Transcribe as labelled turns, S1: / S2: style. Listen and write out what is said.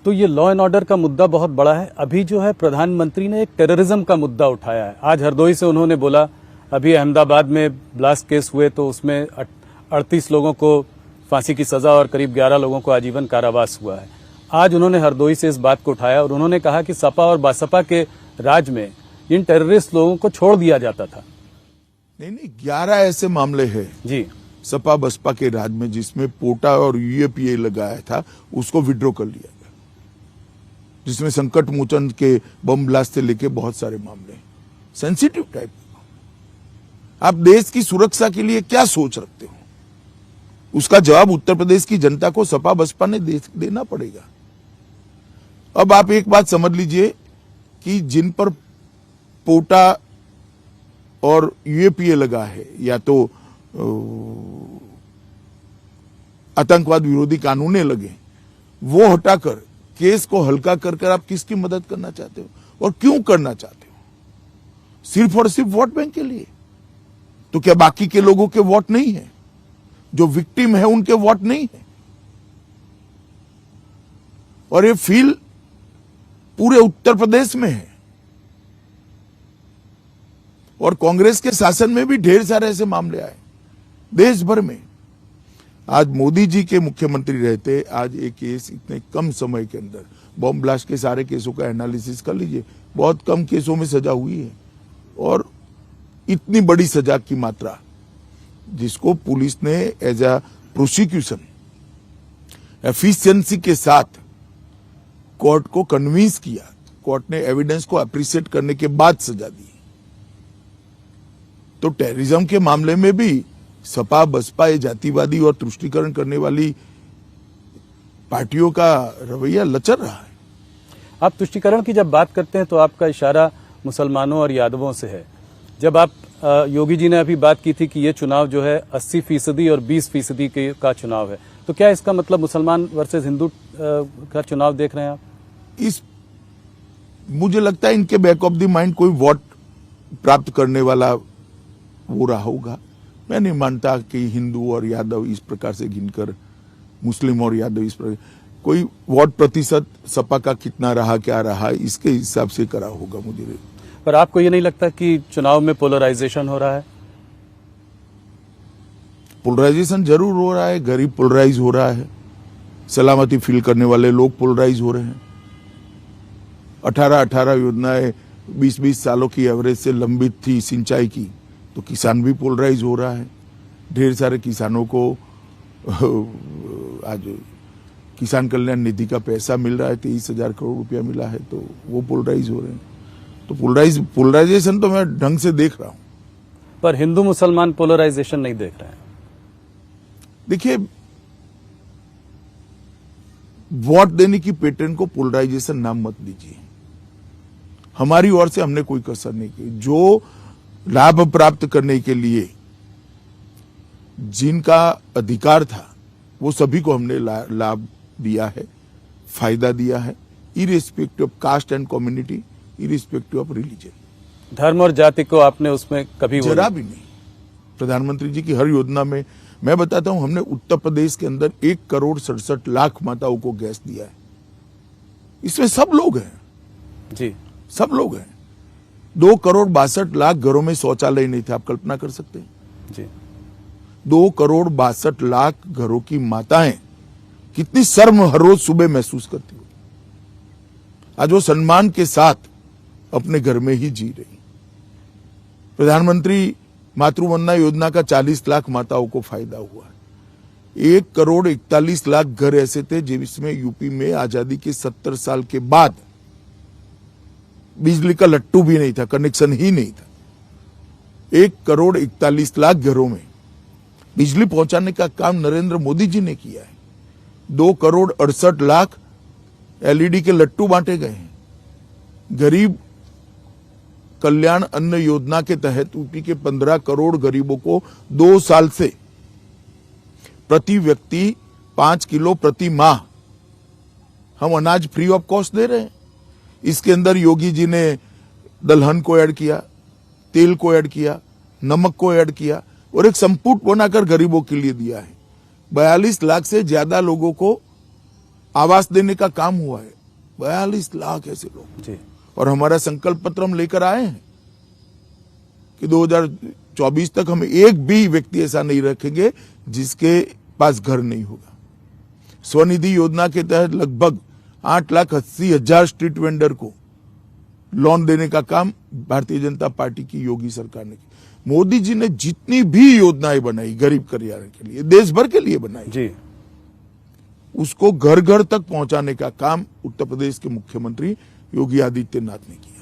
S1: तो ये law and order का मुद्दा बहुत बड़ा है। अभी जो है प्रधानमंत्री ने एक टेररिज्म का मुद्दा उठाया है। आज हरदोई से उन्होंने बोला, अभी अहमदाबाद में ब्लास्ट केस हुए तो उसमें 38 लोगों को फांसी की सजा और करीब 11 लोगों को आजीवन कारावास हुआ है। आज उन्होंने हरदोई से इस बात को उठाया और उन्होंने कहा कि सपा और बसपा के राज में इन टेररिस्ट लोगों को छोड़ दिया जाता था।
S2: नहीं, 11 ऐसे मामले हैं
S1: जी,
S2: सपा बसपा के राज में जिसमें पोटा और यूएपीए लगाया था, उसको विड्रॉ कर लिया गया, जिसमें संकट मोचन के बम ब्लास्ट से लेके बहुत सारे मामले सेंसिटिव टाइप। आप देश की सुरक्षा के लिए क्या सोच रखते हो, उसका जवाब उत्तर प्रदेश की जनता को सपा बसपा ने देना पड़ेगा। अब आप एक बात समझ लीजिए कि जिन पर पोटा और यूएपीए लगा है, या तो आतंकवाद विरोधी कानूने लगे, वो हटाकर केस को हल्का कर आप किसकी मदद करना चाहते हो और क्यों करना चाहते हो? सिर्फ और सिर्फ वोट बैंक के लिए? तो क्या बाकी के लोगों के वोट नहीं है? जो विक्टिम है उनके वोट नहीं है? और ये फील पूरे उत्तर प्रदेश में है, और कांग्रेस के शासन में भी ढेर सारे ऐसे मामले आए देश भर में। आज मोदी जी के मुख्यमंत्री रहते, आज एक केस इतने कम समय के अंदर, बम ब्लास्ट के सारे केसों का एनालिसिस कर लीजिए, बहुत कम केसों में सजा हुई है, और इतनी बड़ी सजा की मात्रा जिसको पुलिस ने एज अ प्रोसिक्यूशन एफिशिएंसी के साथ कोर्ट को कन्विंस किया, कोर्ट ने एविडेंस को अप्रिशिएट करने के बाद सजा दी। तो टेररिज्म के मामले में भी सपा बसपा ये जातिवादी और तुष्टीकरण करने वाली पार्टियों का रवैया लचर रहा है।
S1: आप तुष्टीकरण की जब बात करते हैं तो आपका इशारा मुसलमानों और यादवों से है। जब आप योगी जी ने अभी बात की थी कि ये चुनाव जो है 80% और 20% का चुनाव है, तो क्या इसका मतलब मुसलमान वर्सेस हिंदू का चुनाव देख रहे हैं आप?
S2: मुझे लगता है इनके बैक ऑफ द माइंड कोई वोट प्राप्त करने वाला वो रहा होगा। मैं नहीं मानता कि हिंदू और यादव इस प्रकार से गिनकर, मुस्लिम और यादव इस प्रकार, कोई वोट प्रतिशत सपा का कितना रहा, क्या रहा, इसके हिसाब से करा होगा मुझे।
S1: पर आपको ये नहीं लगता कि चुनाव में पोलराइजेशन हो रहा है?
S2: पोलराइजेशन जरूर हो रहा है, गरीब पोलराइज हो रहा है, सलामती फील करने वाले लोग पोलराइज हो रहे हैं। 18 योजनाएं 20 सालों की एवरेज से लंबित थी सिंचाई की, तो किसान भी पोलराइज हो रहा है। ढेर सारे किसानों को आज किसान कल्याण निधि का पैसा मिल रहा है, 23,000 करोड़ रुपया मिला है, तो वो पोलराइज हो रहे हैं। तो पोलराइजेशन तो मैं ढंग से देख रहा हूं,
S1: पर हिंदू मुसलमान पोलराइजेशन नहीं देख रहे हैं।
S2: देखिए, वोट देने की पैटर्न को पोलराइजेशन नाम मत दीजिए। हमारी ओर से हमने कोई कसर नहीं की। जो लाभ प्राप्त करने के लिए जिनका अधिकार था, वो सभी को हमने लाभ दिया है, फायदा दिया है, irrespective of caste and community, irrespective of religion.
S1: धर्म और जाति को आपने उसमें कभी
S2: जरा भी नहीं। प्रधानमंत्री जी की हर योजना में मैं बताता हूं, हमने उत्तर प्रदेश के अंदर 1,67,00,000 माताओं को गैस दिया है। इसमें सब लोग हैं
S1: जी,
S2: सब लोग हैं। 2,62,00,000 घरों में शौचालय नहीं थे, आप कल्पना कर सकते हैं
S1: जी।
S2: 2,62,00,000 घरों की माताएं कितनी शर्म हर रोज सुबह महसूस करती हो। आज वो सम्मान के साथ अपने घर में ही जी रही। प्रधानमंत्री मातृवंदना योजना का 40 लाख माताओं को फायदा हुआ है। 1,41,00,000 घर ऐसे थे जिसमें यूपी में आजादी के 70 साल के बाद बिजली का लट्टू भी नहीं था, कनेक्शन ही नहीं था। 1,41,00,000 घरों में बिजली पहुंचाने का काम नरेंद्र मोदी जी ने किया है। 2,68,00,000 एलईडी के लट्टू बांटे गए हैं। गरीब कल्याण अन्न योजना के तहत यूपी के 15 करोड़ गरीबों को 2 साल से प्रति व्यक्ति 5 किलो प्रति माह हम अनाज फ्री ऑफ कॉस्ट दे रहे हैं। इसके अंदर योगी जी ने दलहन को ऐड किया, तेल को ऐड किया, नमक को ऐड किया और एक संपुट बनाकर गरीबों के लिए दिया है। 42 लाख से ज्यादा लोगों को आवास देने का काम हुआ है। 42 लाख ऐसे लोग।
S1: जी।
S2: और हमारा संकल्प पत्र हम लेकर आए हैं कि 2024 तक हम एक भी व्यक्ति ऐसा नहीं रखेंगे जिसके पास घर नहीं होगा। स्वनिधि योजना के तहत लगभग 8,80,000 स्ट्रीट वेंडर को लोन देने का काम भारतीय जनता पार्टी की योगी सरकार ने किया। मोदी जी ने जितनी भी योजनाएं बनाई गरीब कल्याण के लिए, देश भर के लिए बनाई,
S1: जी।
S2: उसको घर घर तक पहुंचाने का काम उत्तर प्रदेश के मुख्यमंत्री योगी आदित्यनाथ ने किया।